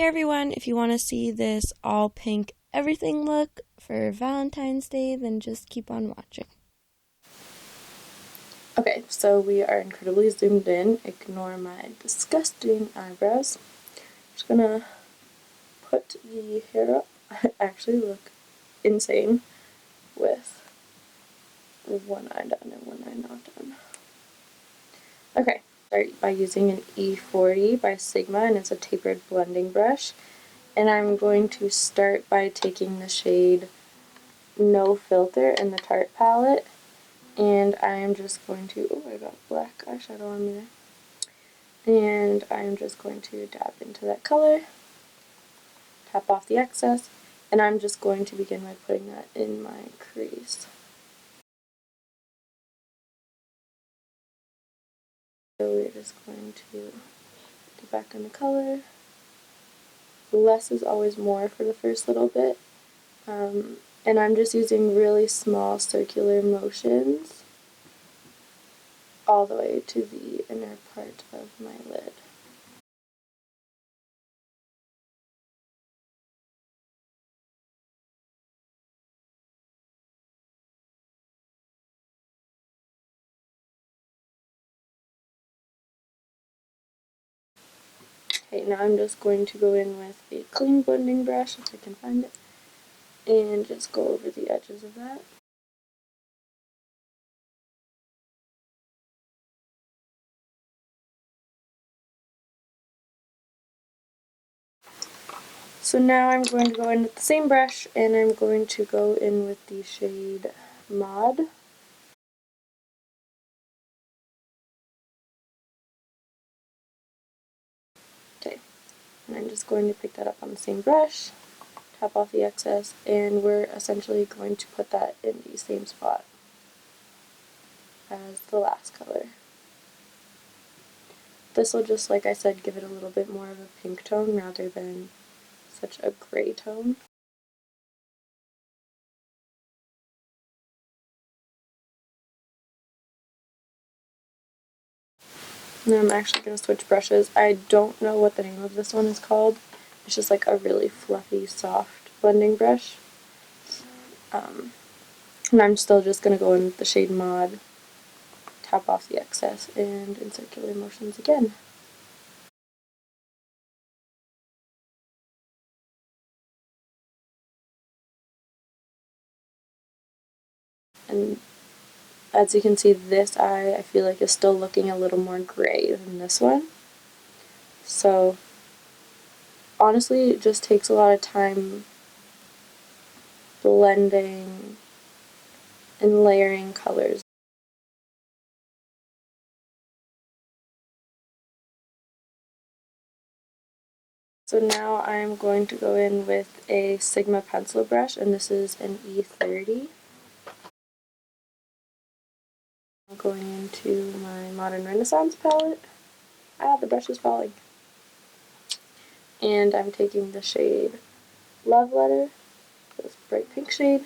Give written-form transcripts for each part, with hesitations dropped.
everyone, if you want to see this all pink everything look for Valentine's Day, then just keep on watching. Okay, so we are incredibly zoomed in. Ignore my disgusting eyebrows. I'm just gonna put the hair up. I actually look insane with one eye done and one eye not done. Okay, start by using an E40 by Sigma, and it's a tapered blending brush. And I'm going to start by taking the shade No Filter in the Tarte palette, and I am just going to, oh, I got black eyeshadow on me there, and I'm just going to dab into that color, tap off the excess, and I'm just going to begin by putting that in my crease. So we're just going to get back in the color. Less is always more for the first little bit. And I'm just using really small circular motions all the way to the inner part of my lid. Okay, now I'm just going to go in with a clean blending brush, if I can find it, and just go over the edges of that. So now I'm going to go in with the same brush, and I'm going to go in with the shade Mod. Okay, and I'm just going to pick that up on the same brush, tap off the excess, and we're essentially going to put that in the same spot as the last color. This will just, like I said, give it a little bit more of a pink tone rather than such a gray tone. Now I'm actually going to switch brushes. I don't know what the name of this one is called. It's just like a really fluffy, soft blending brush. And I'm still just going to go in with the shade Mod, tap off the excess, and in circular motions again. And as you can see, this eye I feel like is still looking a little more gray than this one. So honestly, it just takes a lot of time blending and layering colors. So now I'm going to go in with a Sigma pencil brush, and this is an E30. I'm going into my Modern Renaissance palette. The brush is falling. And I'm taking the shade Love Letter, this bright pink shade,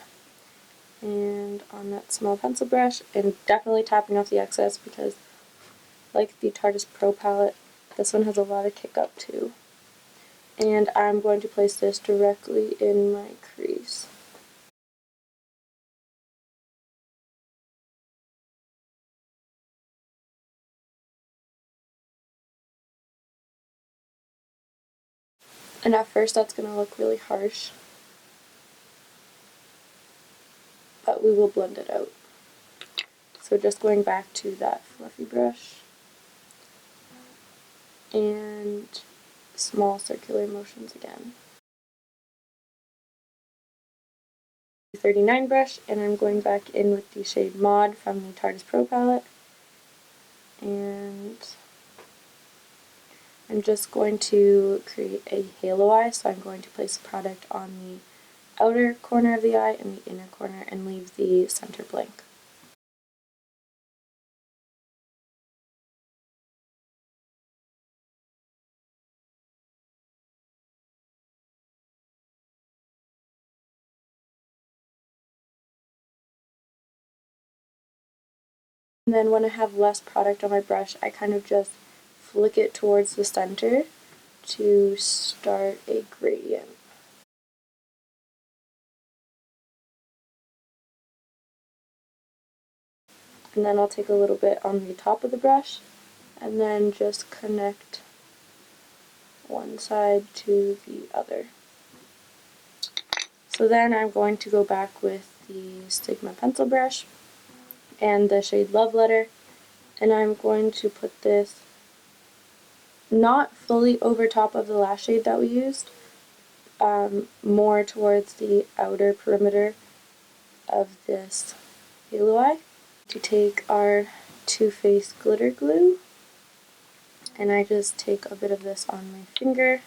and on that small pencil brush, and definitely tapping off the excess because, like the Tarte Pro palette, this one has a lot of kick up too. And I'm going to place this directly in my crease. And at first that's going to look really harsh, but we will blend it out. So just going back to that fluffy brush and small circular motions again. 39 brush, and I'm going back in with the shade Mod from the Tarte Pro palette, and I'm just going to create a halo eye, so I'm going to place the product on the outer corner of the eye and the inner corner and leave the center blank. And then when I have less product on my brush, I kind of just flick it towards the center to start a gradient. And then I'll take a little bit on the top of the brush and then just connect one side to the other. So then I'm going to go back with the Sigma pencil brush and the shade Love Letter, and I'm going to put this not fully over top of the lash shade that we used, more towards the outer perimeter of this halo eye. To take our Too Faced glitter glue, and I just take a bit of this on my finger,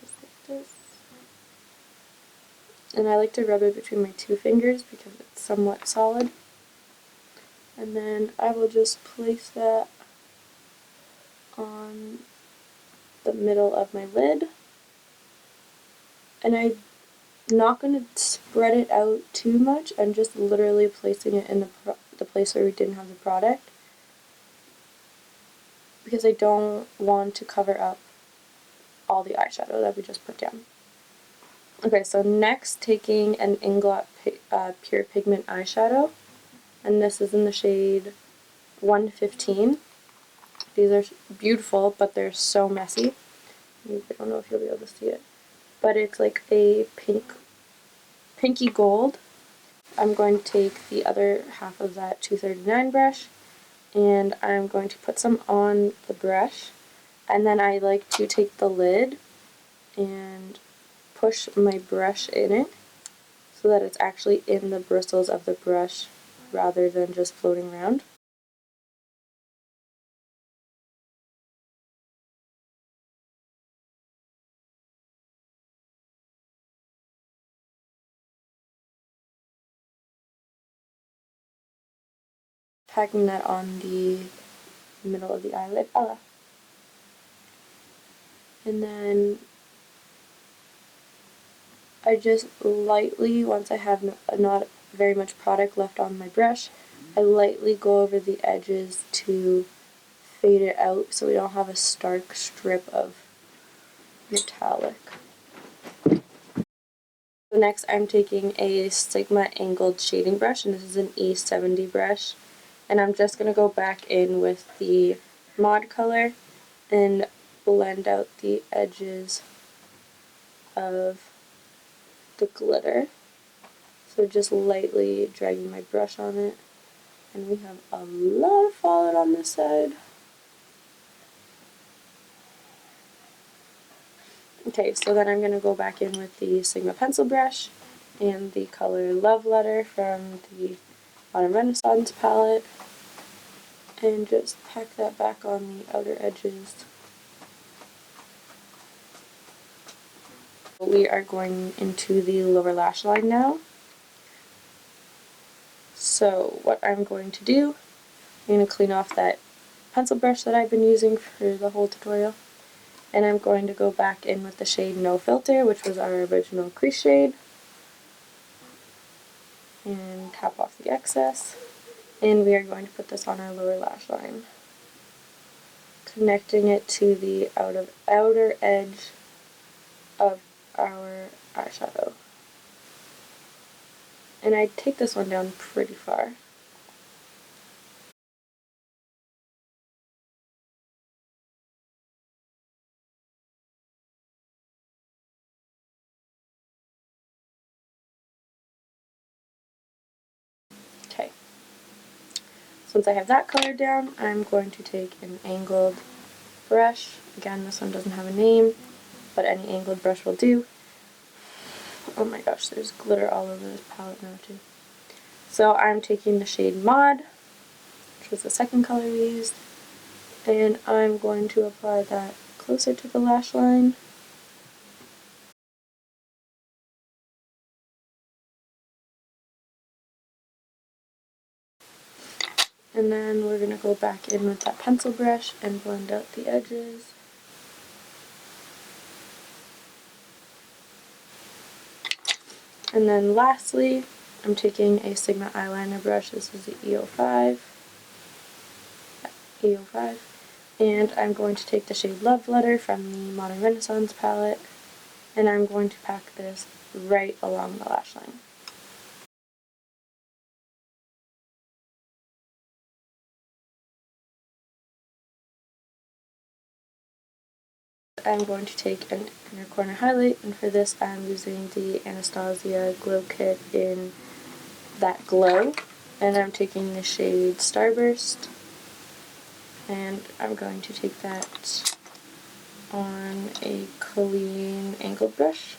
just like this. And I like to rub it between my two fingers because it's somewhat solid. And then I will just place that on the middle of my lid. And I'm not going to spread it out too much. I'm just literally placing it in the place where we didn't have the product, because I don't want to cover up all the eyeshadow that we just put down. Okay, so next, taking an Inglot Pure Pigment eyeshadow, and this is in the shade 115. These are beautiful, but they're so messy. I don't know if you'll be able to see it, but it's like a pinky gold. I'm going to take the other half of that 239 brush, and I'm going to put some on the brush, and then I like to take the lid and push my brush in it so that it's actually in the bristles of the brush rather than just floating around. Packing that on the middle of the eyelid. And then I just lightly, once I have not very much product left on my brush, I lightly go over the edges to fade it out so we don't have a stark strip of metallic. So next I'm taking a Sigma angled shading brush, and this is an E70 brush, and I'm just going to go back in with the mod color and blend out the edges of the glitter. So just lightly dragging my brush on it, and we have a lot of fallout on this side. Okay, so then I'm going to go back in with the Sigma pencil brush and the color Love Letter from the Modern Renaissance palette, and just pack that back on the outer edges. We are going into the lower lash line now. So what I'm going to do, I'm going to clean off that pencil brush that I've been using for the whole tutorial, and I'm going to go back in with the shade No Filter, which was our original crease shade, and tap off the excess, and we are going to put this on our lower lash line, connecting it to the outer edge of our eyeshadow. And I take this one down pretty far. Okay. So once I have that color down, I'm going to take an angled brush. Again, this one doesn't have a name, but any angled brush will do. Oh my gosh, there's glitter all over this palette now too. So I'm taking the shade Mod, which was the second color we used, and I'm going to apply that closer to the lash line. And then we're going to go back in with that pencil brush and blend out the edges. And then lastly, I'm taking a Sigma eyeliner brush. This is the E05. And I'm going to take the shade Love Letter from the Modern Renaissance palette, and I'm going to pack this right along the lash line. I'm going to take an inner corner highlight, and for this I'm using the Anastasia Glow Kit in That Glow, and I'm taking the shade Starburst, and I'm going to take that on a clean angled brush,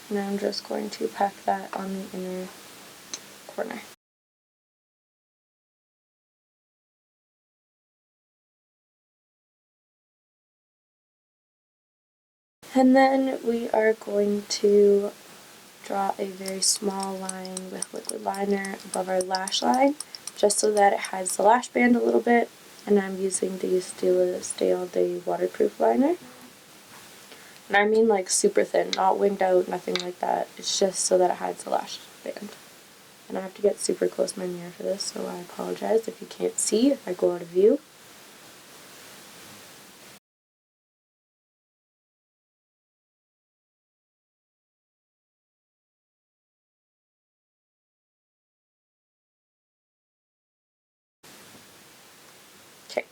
and I'm just going to pack that on the inner corner. And then we are going to draw a very small line with liquid liner above our lash line, just so that it hides the lash band a little bit, and I'm using the Stila Stay All Day waterproof liner. And I mean like super thin, not winged out, nothing like that. It's just so that it hides the lash band. And I have to get super close to my mirror for this, so I apologize if you can't see, if I go out of view. Okay,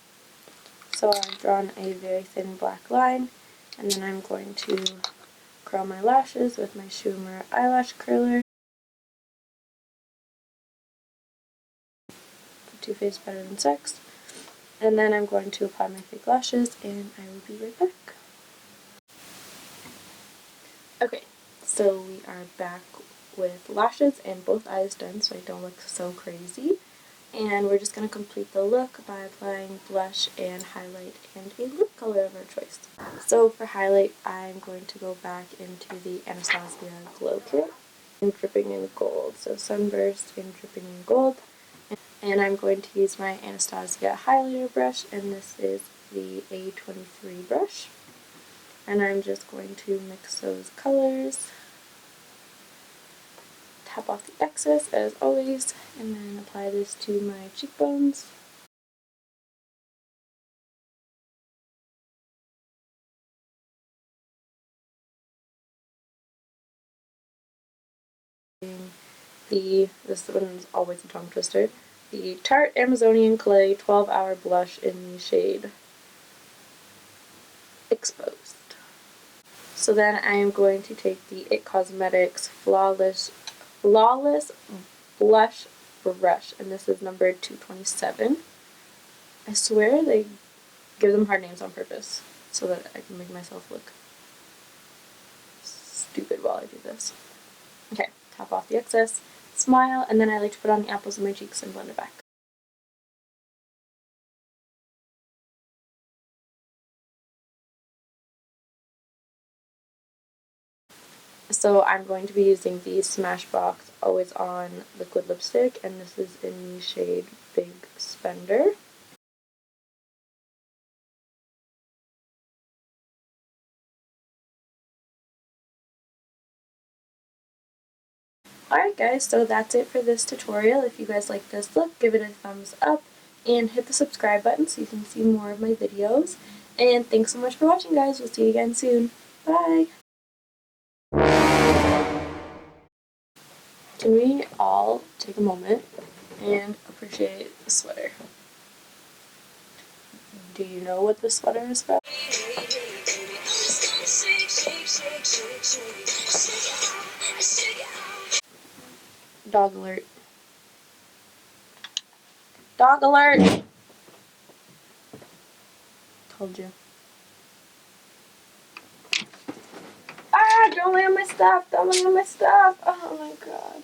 so I've drawn a very thin black line, and then I'm going to curl my lashes with my Shimmer eyelash curler. Too Faced Better Than Sex. And then I'm going to apply my fake lashes, and I will be right back. Okay, so we are back with lashes and both eyes done so I don't look so crazy. And we're just going to complete the look by applying blush and highlight and a lip color of our choice. So for highlight, I'm going to go back into the Anastasia Glow Kit and Dripping in Gold. So Sunburst and Dripping in Gold. And I'm going to use my Anastasia highlighter brush, and this is the A23 brush. And I'm just going to mix those colors, tap off the excess as always, and then apply this to my cheekbones. This one is always a tongue twister, the Tarte Amazonian Clay 12-Hour Blush in the shade Exposed. So then I am going to take the IT Cosmetics Flawless Blush Brush, and this is number 227. I swear they give them hard names on purpose so that I can make myself look stupid while I do this. Okay, tap off the excess, smile, and then I like to put on the apples of my cheeks and blend it back. So I'm going to be using the Smashbox Always On Liquid Lipstick, and this is in the shade Big Spender. Alright guys, so that's it for this tutorial. If you guys like this look, give it a thumbs up and hit the subscribe button so you can see more of my videos. And thanks so much for watching guys, we'll see you again soon. Bye! Can we all take a moment and appreciate the sweater? Do you know what the sweater is from? Dog alert. Dog alert! Told you. Ah, don't lay on my stuff! Don't lay on my stuff! Oh my god.